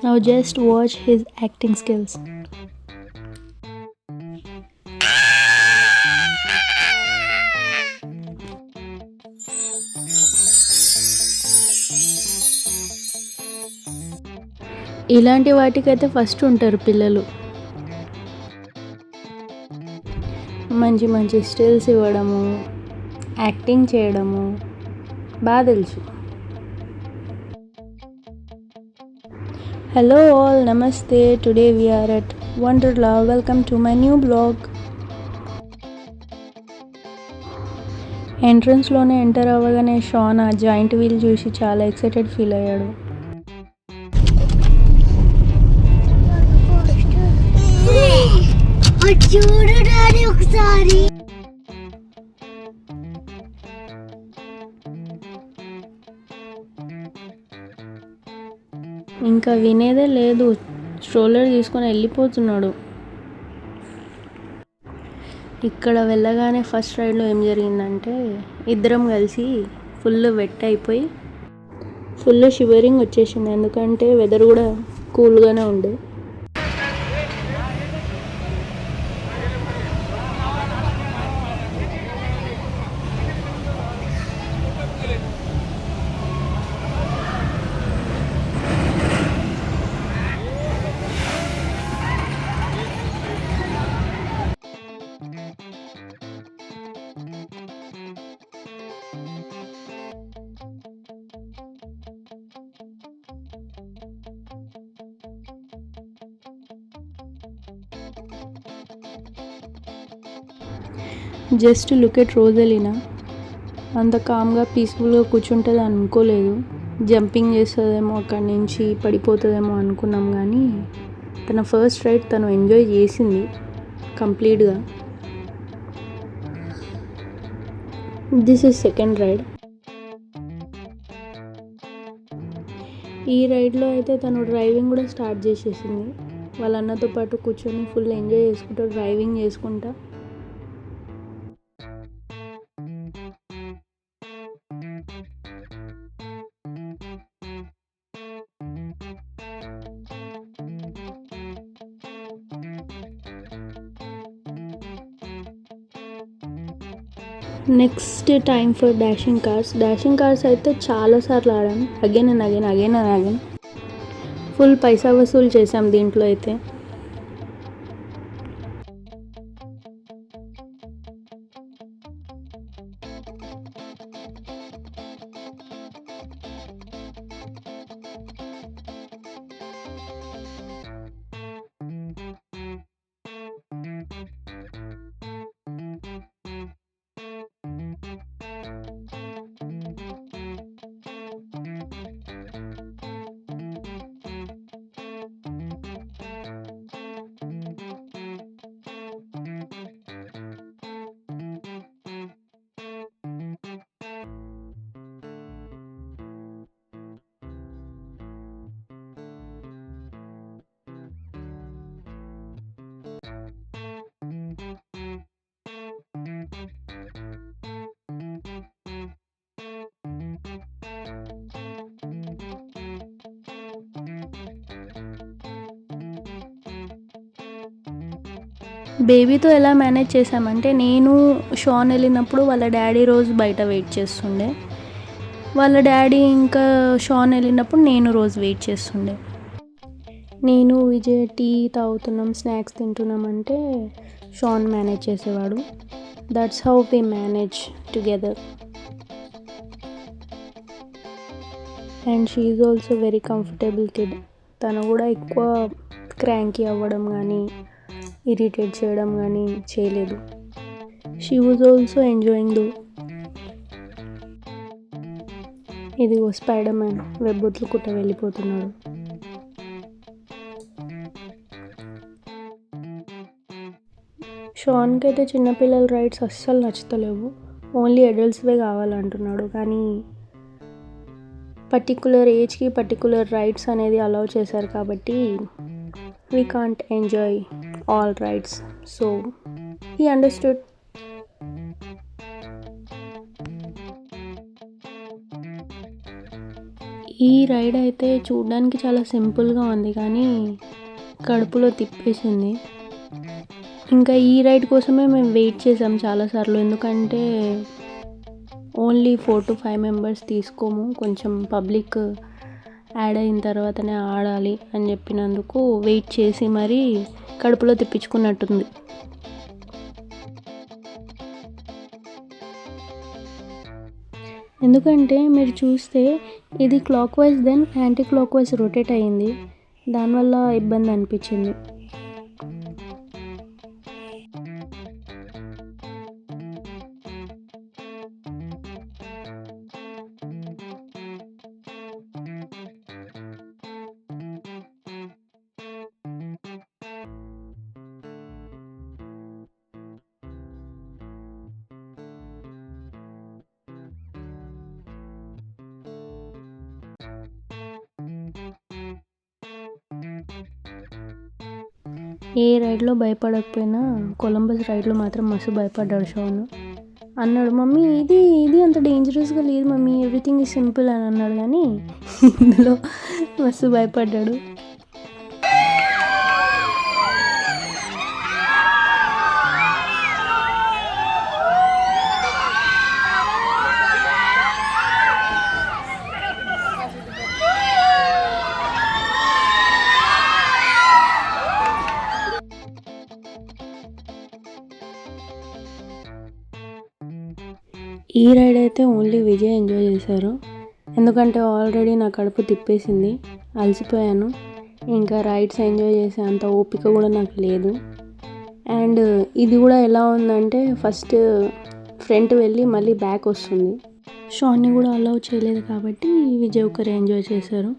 Now just watch his acting skills. ఇలాంటి వాటికైతే first ఉంటారు పిల్లలు. మంచి మంచి స్టిల్స్ ఇవ్వడము, యాక్టింగ్ చేయడము బాగా తెలుసు. హలో ఆల్, నమస్తే. Today we are at Wonderla. Welcome to my new blog. ఎంట్రన్స్లోనే ఎంటర్ అవ్వగానే షాన్ ఆ జాయింట్ వీల్ చూసి చాలా ఎక్సైటెడ్ ఫీల్ అయ్యాడు. చూడు డాడీ ఒకసారి. ఇంకా వినేదే లేదు, స్ట్రోలర్ తీసుకొని వెళ్ళిపోతున్నాడు. ఇక్కడ వెళ్ళగానే ఫస్ట్ రైడ్లో ఏం జరిగిందంటే ఇద్దరం కలిసి ఫుల్ వెట్ అయిపోయి ఫుల్ షివరింగ్ వచ్చేసింది. ఎందుకంటే వెదర్ కూడా కూల్గానే ఉండే. జస్ట్ లుక్ ఎట్ రోజెలినా, అంత కామ్గా పీస్ఫుల్గా కూర్చుంటుంది అనుకోలేదు. జంపింగ్ చేస్తుందేమో, అక్కడి నుంచి పడిపోతుందేమో అనుకున్నాం. కానీ తన ఫస్ట్ రైడ్ తను ఎంజాయ్ చేసింది కంప్లీట్గా. This is second ride. ఈ రైడ్లో అయితే తను డ్రైవింగ్ కూడా స్టార్ట్ చేసేసింది. వాళ్ళ అన్నతో పాటు కూర్చొని ఫుల్ ఎంజాయ్ చేసుకుంటూ డ్రైవింగ్ చేసుకుంటా. Next time for dashing cars. Dashing cars అయితే చాలాసార్లు ఆడాం, అగైన్ అండ్ అగైన్. ఫుల్ పైసా వసూలు చేసాం దీంట్లో అయితే. బేబీతో ఎలా మేనేజ్ చేసామంటే, నేను షాన్ వెళ్ళినప్పుడు వాళ్ళ డాడీ రోజు బయట వెయిట్ చేస్తుండే, వాళ్ళ డాడీ ఇంకా షాన్ వెళ్ళినప్పుడు నేను రోజు వెయిట్ చేస్తుండే. నేను విజయ్ టీ తాగుతున్నాం, స్నాక్స్ తింటున్నాం అంటే షాన్ మేనేజ్ చేసేవాడు. That's how we manage together. And she is also very comfortable kid. తను కూడా ఎక్కువ క్రాంకీ అవ్వడం కానీ ఇరిటేట్ చేయడం కానీ చేయలేదు. షీ వాజ్ ఆల్సో ఎంజాయింగ్ దో. ఇదిగో స్పైడర్ మ్యాన్ వెబ్ వదులుకుంటూ వెళ్ళిపోతున్నాడు. షాన్కి అయితే చిన్నపిల్లల రైడ్స్ అస్సలు నచ్చుతలేవు, ఓన్లీ అడల్ట్స్వే కావాలంటున్నాడు. కానీ పర్టికులర్ ఏజ్కి పర్టికులర్ రైడ్స్ అనేది అలౌ చేశారు కాబట్టి we can't enjoy all rides, so he understood. ఈ రైడ్ అయితే చూడడానికి చాలా సింపుల్గా ఉంది, కానీ కడుపులో తిప్పేసింది. ఇంకా ఈ రైడ్ కోసమే మేము వెయిట్ చేసాం చాలాసార్లు, ఎందుకంటే ఓన్లీ 4 to 5 మెంబర్స్ తీసుకోము, కొంచెం పబ్లిక్ యాడ్ అయిన తర్వాతనే ఆడాలి అని చెప్పినందుకు వెయిట్ చేసి మరీ కడుపులో తిప్పించుకున్నట్టుంది. ఎందుకంటే మీరు చూస్తే ఇది clockwise then anticlockwise rotate అయ్యింది, దానివల్ల ఇబ్బంది అనిపించింది. ఏ రైడ్లో భయపడకపోయినా కొలంబస్ రైడ్లో మాత్రం మస్తు భయపడ్డాడు షాను. అన్నాడు, మమ్మీ ఇది అంత డేంజరస్గా లేదు మమ్మీ, ఎవ్రీథింగ్ ఈజ్ సింపుల్ అని అన్నాడు, కానీ ఇందులో మస్తు భయపడ్డాడు. ఈ రైడ్ అయితే ఓన్లీ విజయ్ ఎంజాయ్ చేశారు, ఎందుకంటే ఆల్రెడీ నా కడుపు తిప్పేసింది, అలసిపోయాను, ఇంకా రైడ్స్ ఎంజాయ్ చేసే అంత ఓపిక కూడా నాకు లేదు. అండ్ ఇది కూడా ఎలా ఉందంటే ఫస్ట్ ఫ్రంట్ వెళ్ళి మళ్ళీ బ్యాక్ వస్తుంది. షాన్ని కూడా అలౌ చేయలేదు కాబట్టి విజయ్ ఒకరు ఎంజాయ్ చేశారు.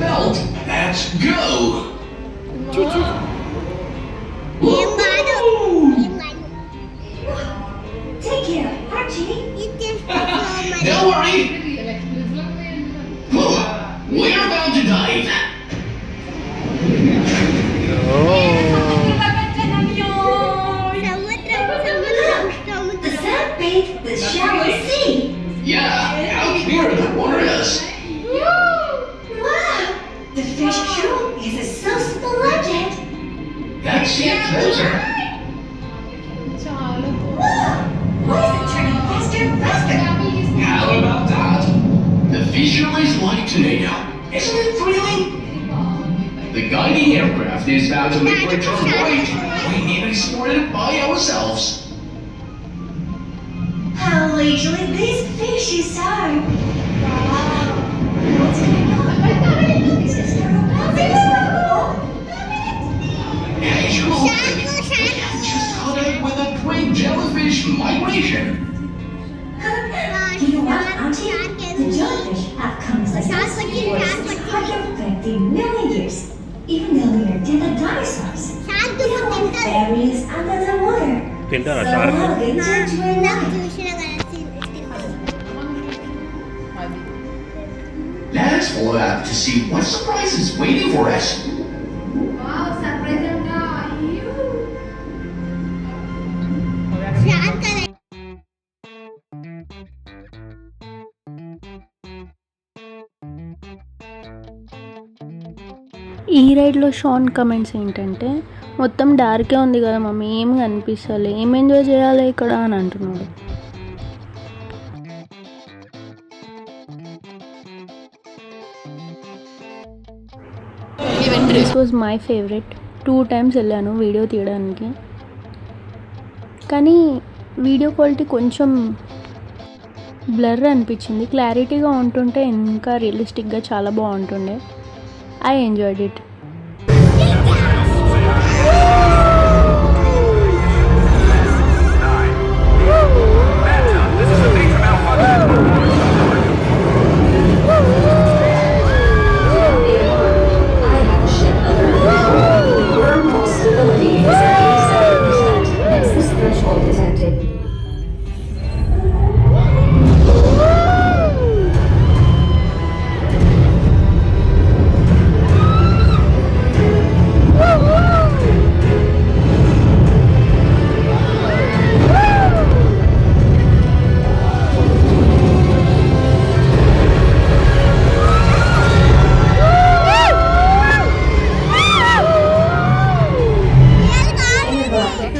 Belt, let's go! Take care, Archie. Don't worry! We're about to dive! The sand bathed the shallow sea. Yeah, how clear the water is! Wow! The fish show is so splendid. Let's get closer! Why is it turning faster and faster? How about that? The visual is like tornado. Isn't it thrilling? The guiding aircraft is about to make return right. We need to explore it by ourselves. How leisurely these fishes are. Wow. What's going on? Is this Casual. We have just caught up with a great jellyfish migration. Do you want Auntie? The jellyfish have come like this for 650 million years. Even though they are dead dinosaurs, they have lived various under the water. తింటారా So shark? how they turned to a life. Let's follow up to see what surprise is waiting for us. ఈ రైడ్లో Shan comments ఏంటంటే, మొత్తం డార్కే ఉంది కదా mummy, ఏం కనిపిస్తలే, ఏం enjoy చేయాలి ఇక్కడ అని అంటున్నాడు. This was my favourite. 2 times వెళ్ళాను వీడియో తీయడానికి, కానీ వీడియో క్వాలిటీ కొంచెం బ్లర్ అనిపించింది. క్లారిటీగా ఉంటుంటే ఇంకా రియలిస్టిక్గా చాలా బాగుంటుండే. I enjoyed it.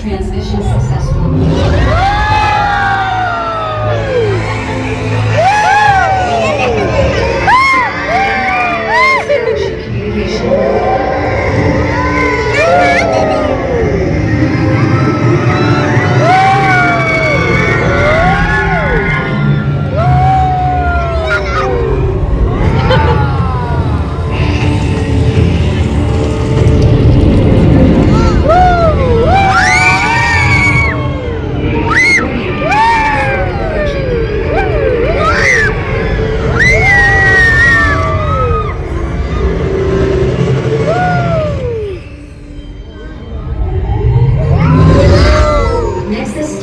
Transmission successful.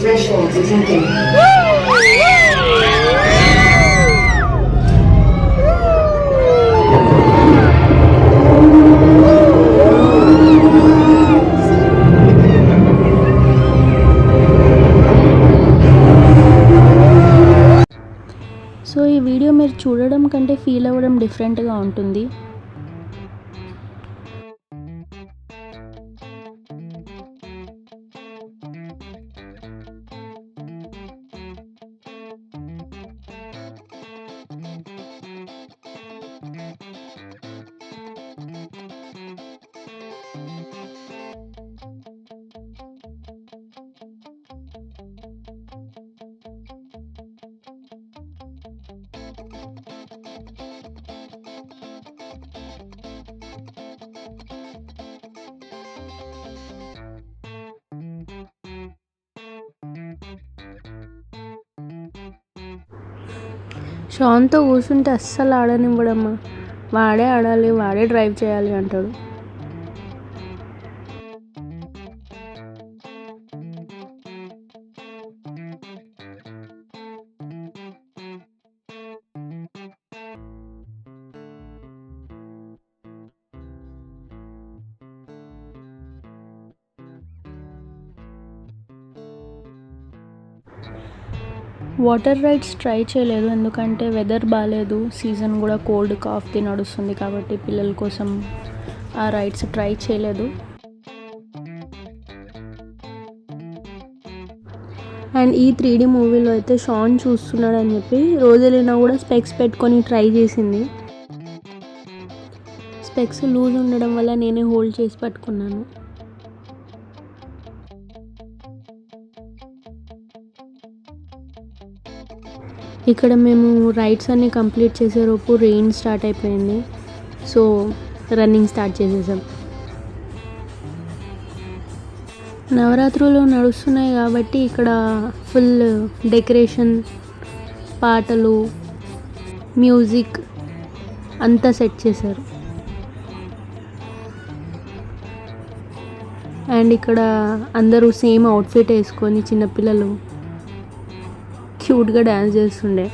Threshold detected. So ఈ వీడియో మీరు చూడడం కంటే ఫీల్ అవ్వడం డిఫరెంట్గా ఉంటుంది. షాన్తో కూర్చుంటే అస్సలు ఆడనివ్వడమ్మా, వాడే ఆడాలి, వాడే డ్రైవ్ చేయాలి అంటాడు. వాటర్ రైడ్స్ ట్రై చేయలేదు, ఎందుకంటే వెదర్ బాగాలేదు, సీజన్ కూడా కోల్డ్ కాఫ్ది నడుస్తుంది కాబట్టి పిల్లల కోసం ఆ రైడ్స్ ట్రై చేయలేదు. అండ్ ఈ 3D మూవీలో అయితే షాన్ చూస్తున్నాడని చెప్పి రోజెలినా కూడా స్పెక్స్ పెట్టుకొని ట్రై చేసింది. స్పెక్స్ లూజ్ ఉండడం వల్ల నేనే హోల్డ్ చేసి పట్టుకున్నాను. ఇక్కడ మేము రైడ్స్ అన్నీ కంప్లీట్ చేసేలోపు రెయిన్ స్టార్ట్ అయిపోయింది. సో రన్నింగ్ స్టార్ట్ చేసేసాం. నవరాత్రులు నడుస్తున్నాయి కాబట్టి ఇక్కడ ఫుల్ డెకరేషన్, పాటలు, మ్యూజిక్ అంతా సెట్ చేశారు. అండ్ ఇక్కడ అందరూ సేమ్ అవుట్ఫిట్ వేసుకొని చిన్నపిల్లలు క్యూట్గా డ్యాన్స్ చేస్తుండే.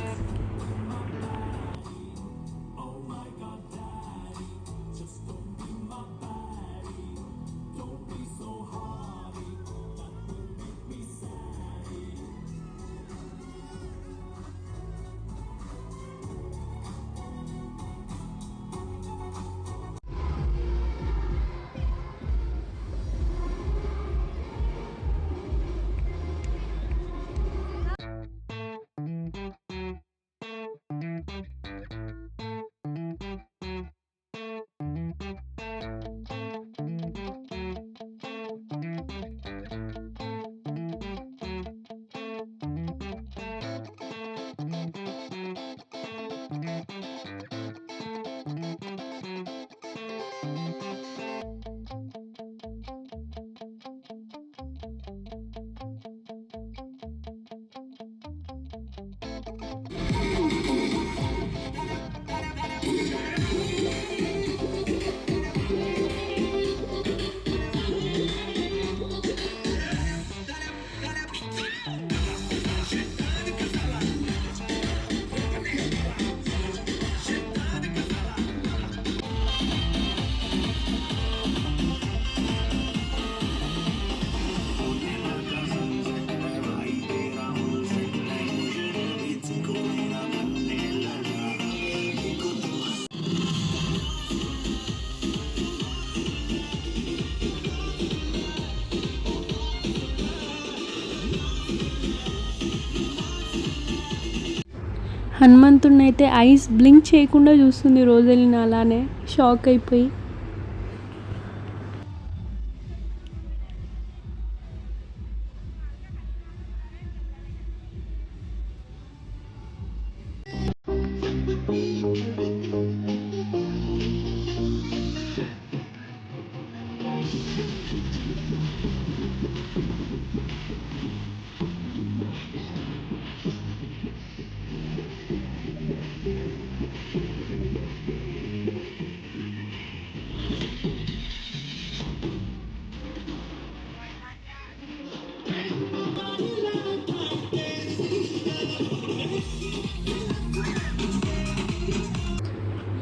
హనుమంతుడిని అయితే ఐస్ బ్లింక్ చేయకుండా చూస్తుంది రోజెలినా, అలానే షాక్ అయిపోయి.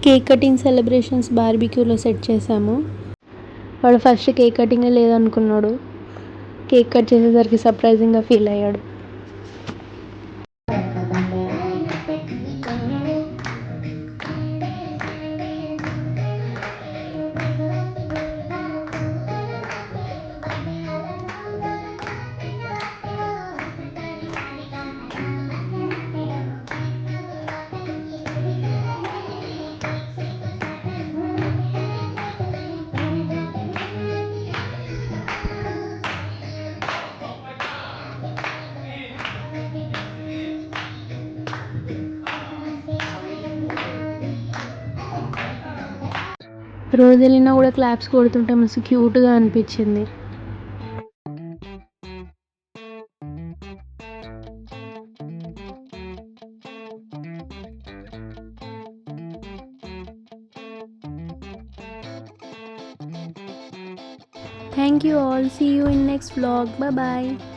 కేక్ కటింగ్ సెలబ్రేషన్స్ బార్బిక్యూలో సెట్ చేసాము. వాడు ఫస్ట్ కేక్ కటింగ్ లేదనుకున్నాడు, కేక్ కట్ చేసేసరికి సర్ప్రైజింగ్గా ఫీల్ అయ్యాడు. రోజెలినా కూడా క్లాప్స్ కొడుతుంటే మస్తు క్యూట్గా అనిపించింది. Thank you all. See you in next vlog. Bye bye.